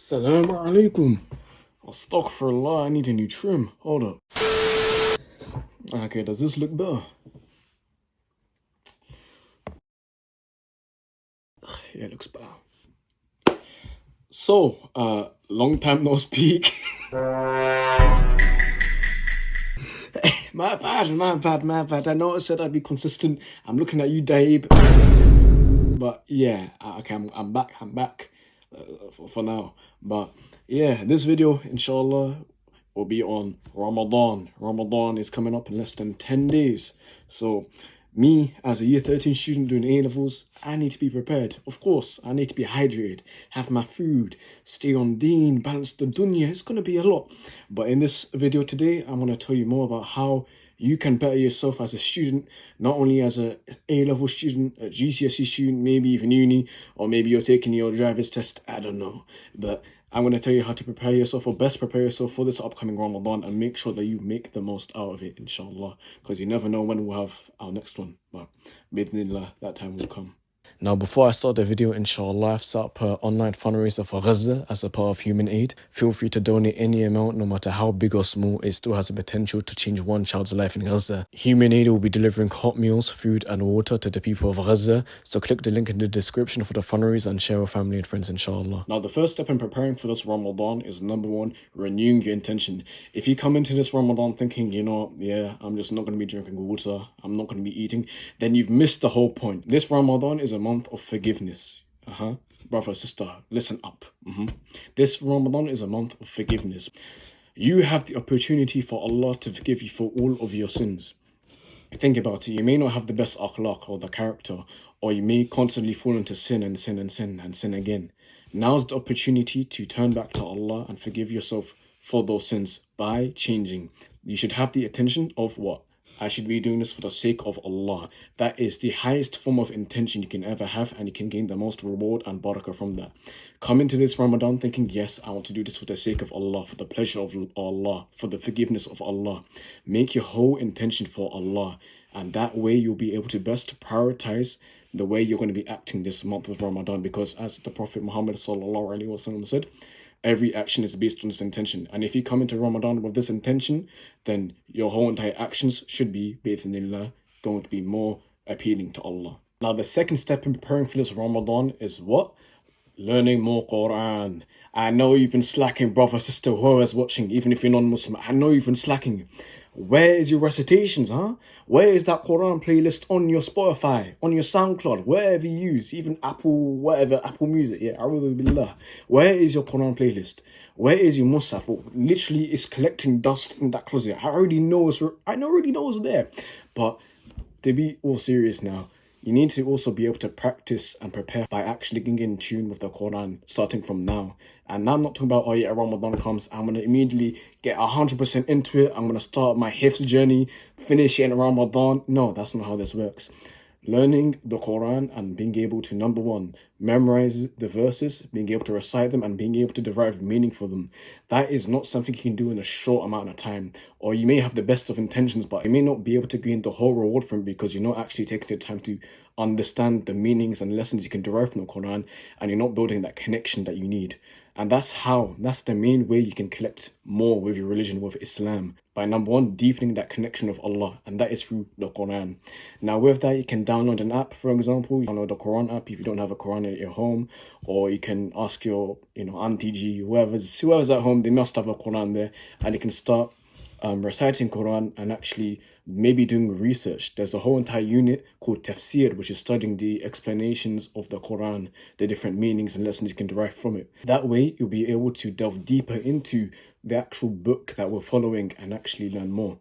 Assalamualaikum. Astaghfirullah, I need a new trim. Hold up. Okay, does this look better? Yeah, it looks better. So, long time no speak. My bad. I know I said I'd be consistent. I'm looking at you, Dave. But yeah, okay, I'm back. For now. But yeah, this video, inshallah, will be on Ramadan. Ramadan is coming up in less than 10 days. So me, as a year 13 student doing A-levels, I need to be prepared. Of course, I need to be hydrated, have my food, stay on deen, balance the dunya. It's going to be a lot. But in this video today, I'm going to tell you more about how you can better yourself as a student, not only as a A-level student, a GCSE student, maybe even uni, or maybe you're taking your driver's test, I don't know. But I'm going to tell you how to prepare yourself, or best prepare yourself for this upcoming Ramadan, and make sure that you make the most out of it, inshallah. Because you never know when we'll have our next one. But bidnillah, that time will come. Now, before I start the video, inshallah, I've set up an online fundraiser for Gaza as a part of human aid. Feel free to donate any amount, no matter how big or small. It still has the potential to change one child's life in Gaza. Human aid will be delivering hot meals, food and water to the people of Gaza. So click the link in the description for the fundraiser and share with family and friends, inshallah. Now, the first step in preparing for this Ramadan is number one, renewing your intention. If you come into this Ramadan thinking, you know, yeah, I'm just not going to be drinking water, I'm not going to be eating, then you've missed the whole point. This Ramadan is a month of forgiveness. Brother, sister, listen up. This Ramadan is a month of forgiveness. You have the opportunity for Allah to forgive you for all of your sins. Think about it. You may not have the best akhlaq or the character, or you may constantly fall into sin and sin again. Now's the opportunity to turn back to Allah and forgive yourself for those sins by changing. You should have the attention of what? I should be doing this for the sake of Allah. That is the highest form of intention you can ever have, and you can gain the most reward and barakah from that. Come into this Ramadan thinking, yes, I want to do this for the sake of Allah, for the pleasure of Allah, for the forgiveness of Allah. Make your whole intention for Allah, and that way you'll be able to best prioritize the way you're going to be acting this month of Ramadan, because as the Prophet Muhammad ﷺ said, every action is based on this intention. And if you come into Ramadan with this intention, then your whole entire actions should be, bi'ithnillah, going to be more appealing to Allah. Now, the second step in preparing for this Ramadan is what? Learning more Quran. I know you've been slacking, brother, sister, whoever's watching, even if you're non-Muslim. I know you've been slacking. Where is your recitations, Where is that Quran playlist on your Spotify, on your SoundCloud, wherever you use, even Apple, whatever, Apple Music, yeah, a'udhu billah. Where is your Quran playlist? Where is your Musaf? Literally, it's collecting dust in that closet. I already know it's there. But to be all serious now, you need to also be able to practice and prepare by actually getting in tune with the Quran, starting from now. And now I'm not talking about, oh yeah, Ramadan comes, I'm going to immediately get 100% into it. I'm going to start my hifz journey, finish it in Ramadan. No, that's not how this works. Learning the Quran and being able to, number one, memorize the verses, being able to recite them and being able to derive meaning for them. That is not something you can do in a short amount of time. Or you may have the best of intentions, but you may not be able to gain the whole reward from it because you're not actually taking the time to understand the meanings and lessons you can derive from the Quran, and you're not building that connection that you need. And that's the main way you can collect more with your religion, with Islam, by number one, deepening that connection of Allah, and that is through the Quran. Now with that, you can download an app, for example. You download the Quran app if you don't have a Quran at your home, or you can ask your, Auntie G, whoever's at home, they must have a Quran there, and you can start reciting Quran and actually maybe doing research. There's a whole entire unit called tafsir, which is studying the explanations of the Quran, the different meanings and lessons you can derive from it. That way, you'll be able to delve deeper into the actual book that we're following and actually learn more.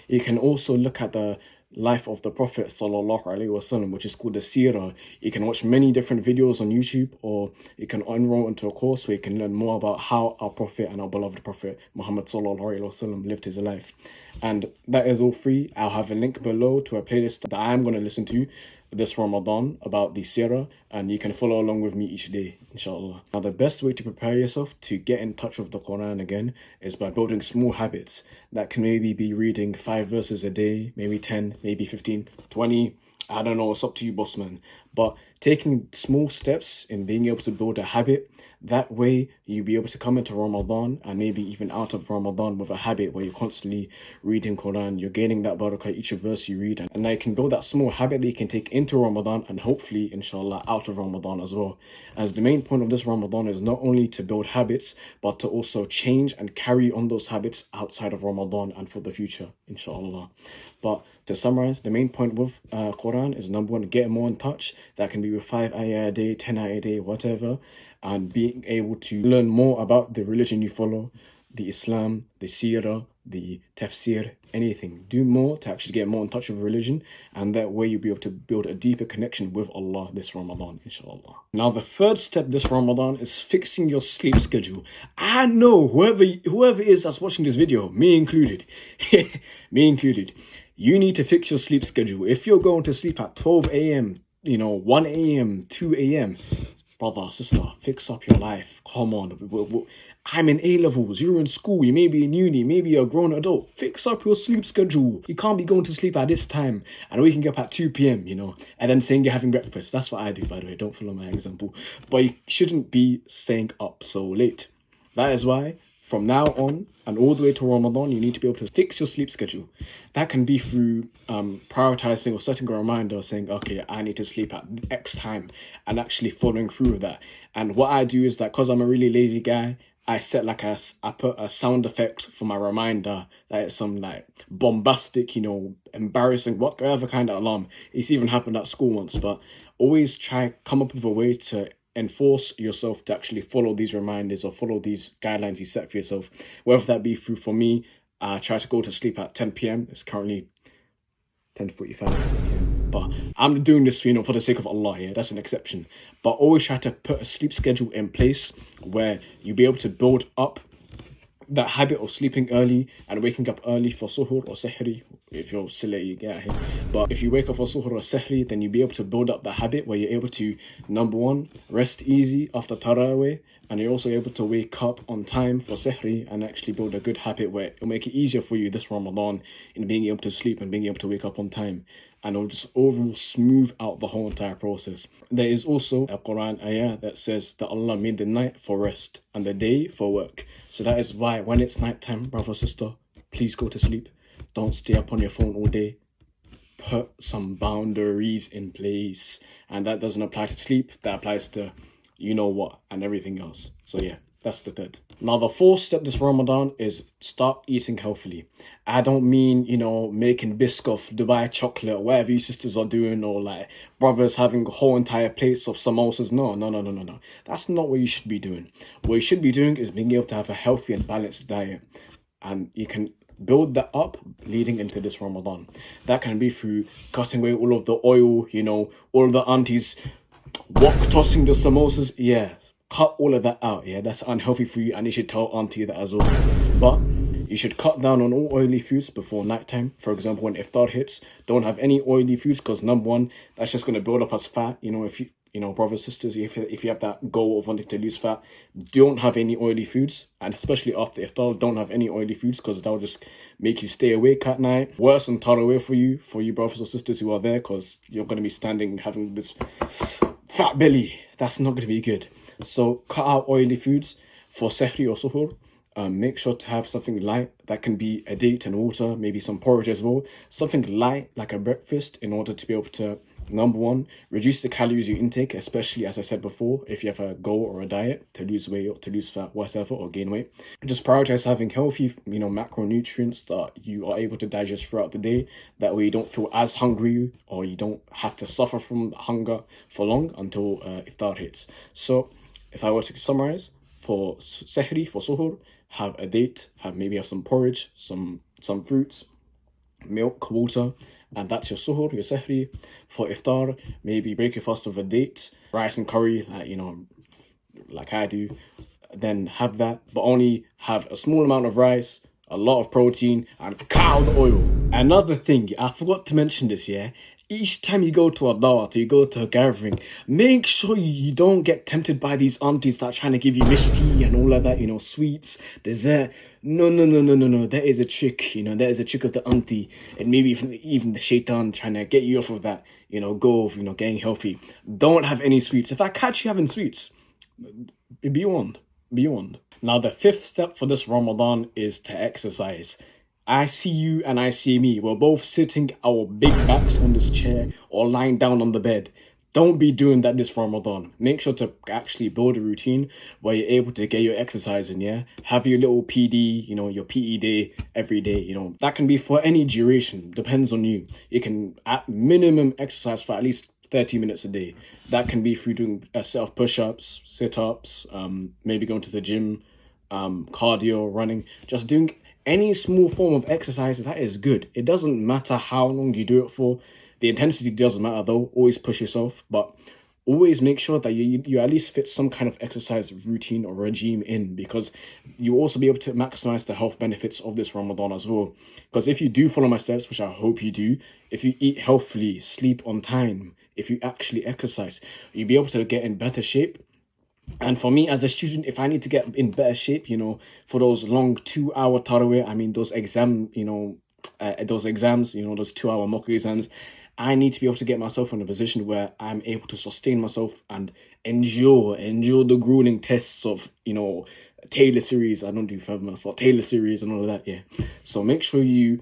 You can also look at the life of the Prophet ﷺ, which is called the Seerah. You can watch many different videos on YouTube, or you can enroll into a course where you can learn more about how our Prophet and our beloved Prophet Muhammad ﷺ lived his life. And that is all free. I'll have a link below to a playlist that I'm going to listen to this Ramadan about the Seerah, and you can follow along with me each day, inshallah. Now, the best way to prepare yourself to get in touch with the Quran again is by building small habits that can maybe be reading 5 verses a day, maybe 10, maybe 15, 20, I don't know, it's up to you, boss man. But taking small steps in being able to build a habit, that way you'll be able to come into Ramadan and maybe even out of Ramadan with a habit where you're constantly reading Quran, you're gaining that barakah each verse you read. And now you can build that small habit that you can take into Ramadan and hopefully, inshallah, out of Ramadan as well. As the main point of this Ramadan is not only to build habits, but to also change and carry on those habits outside of Ramadan and for the future, inshallah. But to summarize, the main point with Quran is number one, get more in touch. That can be with 5 ayah a day, 10 ayah a day, whatever. And being able to learn more about the religion you follow, the Islam, the Seerah, the Tafsir, anything. Do more to actually get more in touch with religion. And that way you'll be able to build a deeper connection with Allah this Ramadan, inshallah. Now the third step this Ramadan is fixing your sleep schedule. I know whoever it is that's watching this video, me included, you need to fix your sleep schedule. If you're going to sleep at 12 a.m., 1 a.m., 2 a.m., brother, sister, fix up your life. Come on. I'm in A-levels. You're in school. You may be in uni. Maybe you're a grown adult. Fix up your sleep schedule. You can't be going to sleep at this time and waking up at 2 p.m., and then saying you're having breakfast. That's what I do, by the way. Don't follow my example. But you shouldn't be staying up so late. That is why from now on and all the way to Ramadan, you need to be able to fix your sleep schedule. That can be through prioritizing or setting a reminder saying, okay, I need to sleep at X time and actually following through with that. And what I do is that because I'm a really lazy guy, I set I put a sound effect for my reminder that it's some bombastic, embarrassing, whatever kind of alarm. It's even happened at school once, but always come up with a way to enforce yourself to actually follow these reminders or follow these guidelines you set for yourself, whether that be through, for me, I try to go to sleep at 10 p.m. It's currently 10:45 p.m. But I'm doing this for the sake of Allah, yeah, that's an exception. But always try to put a sleep schedule in place where you'll be able to build up that habit of sleeping early and waking up early for suhoor or sahri, if you're silly, you get here. But if you wake up for suhoor or sahri, then you'll be able to build up the habit where you're able to, number one, rest easy after tarawih, and you're also able to wake up on time for sahri and actually build a good habit where it'll make it easier for you this Ramadan in being able to sleep and being able to wake up on time. And it'll just overall smooth out the whole entire process. There is also a Quran ayah that says that Allah made the night for rest and the day for work. So that is why when it's nighttime, brother, sister, please go to sleep. Don't stay up on your phone all day. Put some boundaries in place. And that doesn't apply to sleep. That applies to what and everything else. So yeah, that's the third. Now the fourth step this Ramadan is start eating healthily. I don't mean, making biscuit, Dubai chocolate, whatever you sisters are doing, or brothers having whole entire plates of samosas. No. That's not what you should be doing. What you should be doing is being able to have a healthy and balanced diet. And you can build that up leading into this Ramadan. That can be through cutting away all of the oil, all of the aunties wok tossing the samosas. Yeah, cut all of that out. Yeah, that's unhealthy for you, and you should tell auntie that as well. But you should cut down on all oily foods before nighttime. For example, when iftar hits, don't have any oily foods because number one, that's just going to build up as fat. If you brothers, sisters, if you have that goal of wanting to lose fat, don't have any oily foods. And especially after iftar, don't have any oily foods because that'll just make you stay awake at night. Worse than tarawih for you brothers or sisters who are there, because you're going to be standing having this fat belly. That's not going to be good. So cut out oily foods for sehri or suhoor. Make sure to have something light. That can be a date and water, maybe some porridge as well. Something light like a breakfast in order to be able to, number one, reduce the calories you intake, especially as I said before, if you have a goal or a diet to lose weight or to lose fat, whatever, or gain weight. Just prioritize having healthy, macronutrients that you are able to digest throughout the day. That way you don't feel as hungry or you don't have to suffer from hunger for long until iftar hits. So if I were to summarize, for sehri, for suhoor, have a date, have some porridge, some fruits, milk, water, and that's your suhoor, your sehri. For iftar, maybe break your fast with a date, rice and curry, like I do. Then have that, but only have a small amount of rice, a lot of protein, and cow the oil. Another thing, I forgot to mention this, yeah? each time you go to a dawat, you go to a gathering, make sure you don't get tempted by these aunties that are trying to give you mishti and all of that, sweets, dessert. No, no, no, no, no, no. That is a trick, that is a trick of the auntie, and maybe even the shaitan trying to get you off of that, goal of, getting healthy. Don't have any sweets. If I catch you having sweets, be warned. Be warned. Now, the fifth step for this Ramadan is to exercise. I see you and I see me. We're both sitting our big backs on this chair or lying down on the bed. Don't be doing that this Ramadan. Make sure to actually build a routine where you're able to get your exercise in, yeah? Have your little PD, your PE day every day, That can be for any duration, depends on you. You can, at minimum, exercise for at least 30 minutes a day. That can be through doing a set of push-ups, sit-ups, maybe going to the gym, cardio, running, just doing any small form of exercise. That is good. It doesn't matter how long you do it for. The intensity doesn't matter though. Always push yourself, but always make sure that you at least fit some kind of exercise routine or regime in, because you will also be able to maximize the health benefits of this Ramadan as well. Because if you do follow my steps, which I hope you do, if you eat healthily, sleep on time, if you actually exercise, you'll be able to get in better shape. And for me as a student, if I need to get in better shape, for those long 2-hour tarawih, those exams, those 2-hour mock exams, I need to be able to get myself in a position where I'm able to sustain myself and endure the grueling tests of, Taylor series. I don't do further maths, but Taylor series and all of that, yeah. So make sure you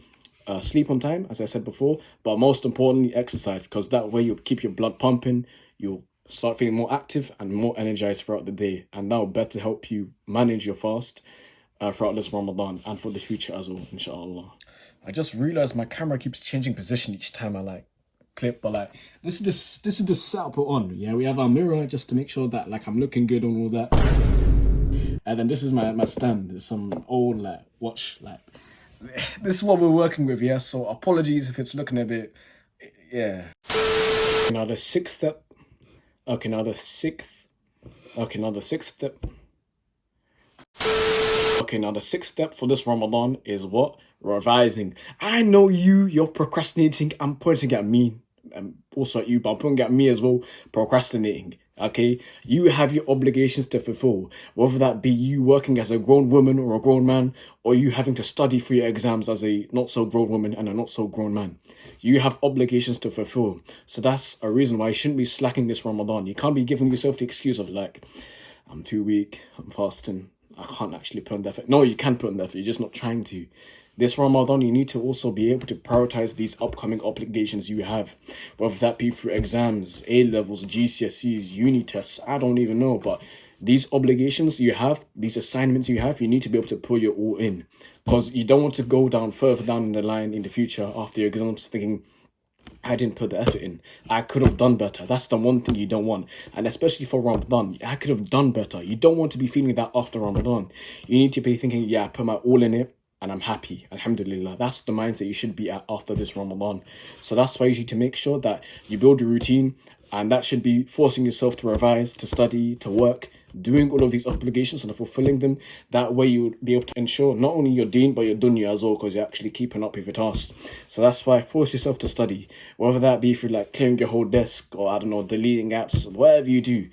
sleep on time, as I said before, but most importantly, exercise, because that way you'll keep your blood pumping, you'll start feeling more active and more energized throughout the day, and that will better help you manage your fast throughout this Ramadan and for the future as well, inshallah. I just realized my camera keeps changing position each time I clip, but this is the setup we're on. Yeah, we have our mirror just to make sure that I'm looking good and all that, and then this is my stand. There's some old watch this is what we're working with, yeah. So apologies if it's looking a bit, yeah. Now the sixth step. Okay, now the sixth step. Okay, now the sixth step for this Ramadan is what? Revising. I know you're procrastinating. I'm pointing at me, also at you, but I'm pointing at me as well, procrastinating. Okay, you have your obligations to fulfill, whether that be you working as a grown woman or a grown man, or you having to study for your exams as a not so grown woman and a not so grown man. You have obligations to fulfill, so that's a reason why you shouldn't be slacking this Ramadan. You can't be giving yourself the excuse of I'm too weak, I'm fasting, I can't actually put in the effort. No, you can put in the effort, you're just not trying to. This Ramadan, you need to also be able to prioritize these upcoming obligations you have, whether that be through exams, A-levels, GCSEs, uni tests, I don't even know, but these obligations you have, these assignments you have, you need to be able to put your all in, because you don't want to go further down in the line in the future after your exams thinking, I didn't put the effort in, I could have done better. That's the one thing you don't want, and especially for Ramadan, I could have done better. You don't want to be feeling that after Ramadan. You need to be thinking, yeah, I put my all in it, and I'm happy, alhamdulillah. That's the mindset you should be at after this Ramadan. So that's why you need to make sure that you build a routine, and that should be forcing yourself to revise, to study, to work, doing all of these obligations and fulfilling them. That way you'll be able to ensure not only your deen but your dunya as well, because you're actually keeping up with your tasks. So that's why force yourself to study, whether that be through clearing your whole desk or I don't know, deleting apps, whatever you do.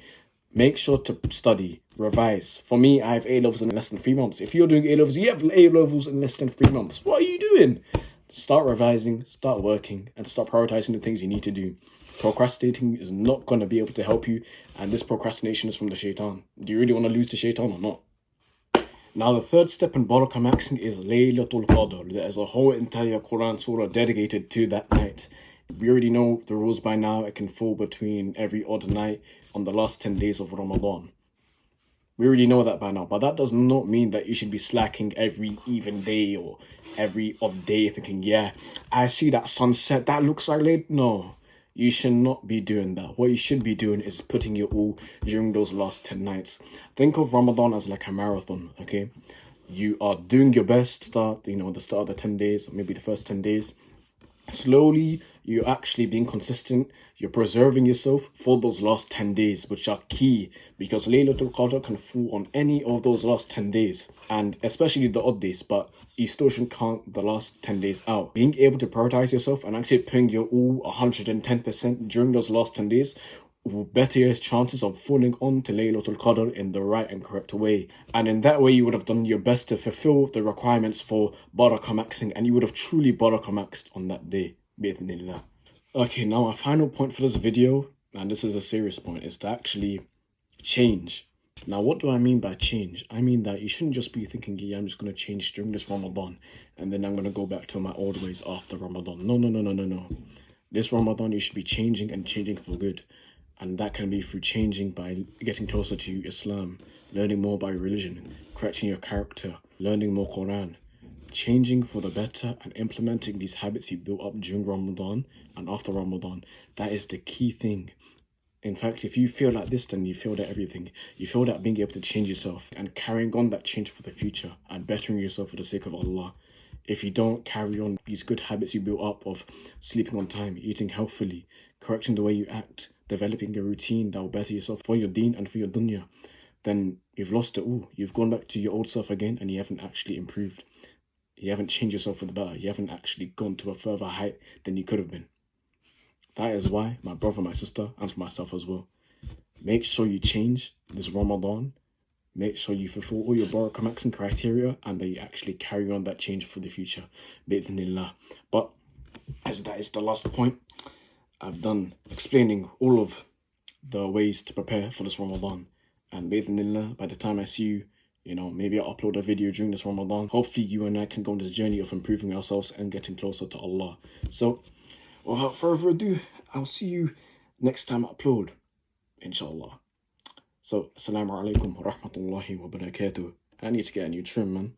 Make sure to study, revise. For me, I have A-levels in less than 3 months. If you're doing A-levels, you have A-levels in less than 3 months. What are you doing? Start revising, start working, and start prioritizing the things you need to do. Procrastinating is not going to be able to help you, and this procrastination is from the shaitan. Do you really want to lose to shaitan or not? Now, the third step in Barakah maxing is Laylatul-Qadr. There is a whole entire Quran surah dedicated to that night. We already know the rules by now. It can fall between every odd night on the last 10 days of Ramadan. We already know that by now, but that does not mean that you should be slacking every even day or every odd day thinking, yeah, I see that sunset, that looks like late. No, you should not be doing that. What you should be doing is putting your all during those last 10 nights. Think of Ramadan as like a marathon, okay? You are doing your best, the start of the 10 days, maybe the first 10 days. Slowly you're actually being consistent, you're preserving yourself for those last 10 days, which are key, because Laylatul-Qadr can fall on any of those last 10 days, and especially the odd days, but you still shouldn't count the last 10 days out. Being able to prioritize yourself and actually putting your all 110% during those last 10 days will better your chances of falling on to Laylatul Qadr in the right and correct way. And in that way, you would have done your best to fulfill the requirements for Barakah maxing, and you would have truly Barakah maxed on that day. Bi'idhnillah. Okay, now my final point for this video, and this is a serious point, is to actually change. Now, what do I mean by change? I mean that you shouldn't just be thinking, yeah, I'm just going to change during this Ramadan, and then I'm going to go back to my old ways after Ramadan. No. This Ramadan, you should be changing, and changing for good. And that can be through changing by getting closer to Islam, learning more about religion, correcting your character, learning more Quran, changing for the better, and implementing these habits you built up during Ramadan and after Ramadan. That is the key thing. In fact, if you feel like this, then you feel that everything. You feel that being able to change yourself and carrying on that change for the future and bettering yourself for the sake of Allah. If you don't carry on these good habits you built up of sleeping on time, eating healthily, correcting the way you act, developing a routine that will better yourself for your deen and for your dunya, then you've lost it all. You've gone back to your old self again, and you haven't actually improved. You haven't changed yourself for the better. You haven't actually gone to a further height than you could have been. That is why, my brother, my sister, and for myself as well, make sure you change this Ramadan. Make sure you fulfill all your Barakah maxing criteria, and that you actually carry on that change for the future. Bi'idhnillah. But as that is the last point, I've done explaining all of the ways to prepare for this Ramadan. And bi'idhnillah, by the time I see you, maybe I'll upload a video during this Ramadan. Hopefully you and I can go on this journey of improving ourselves and getting closer to Allah. So, without further ado, I'll see you next time I upload, inshallah. So, Assalamualaikum, Warahmatullahi, Wabaraktuh. I need to get a new trim, man.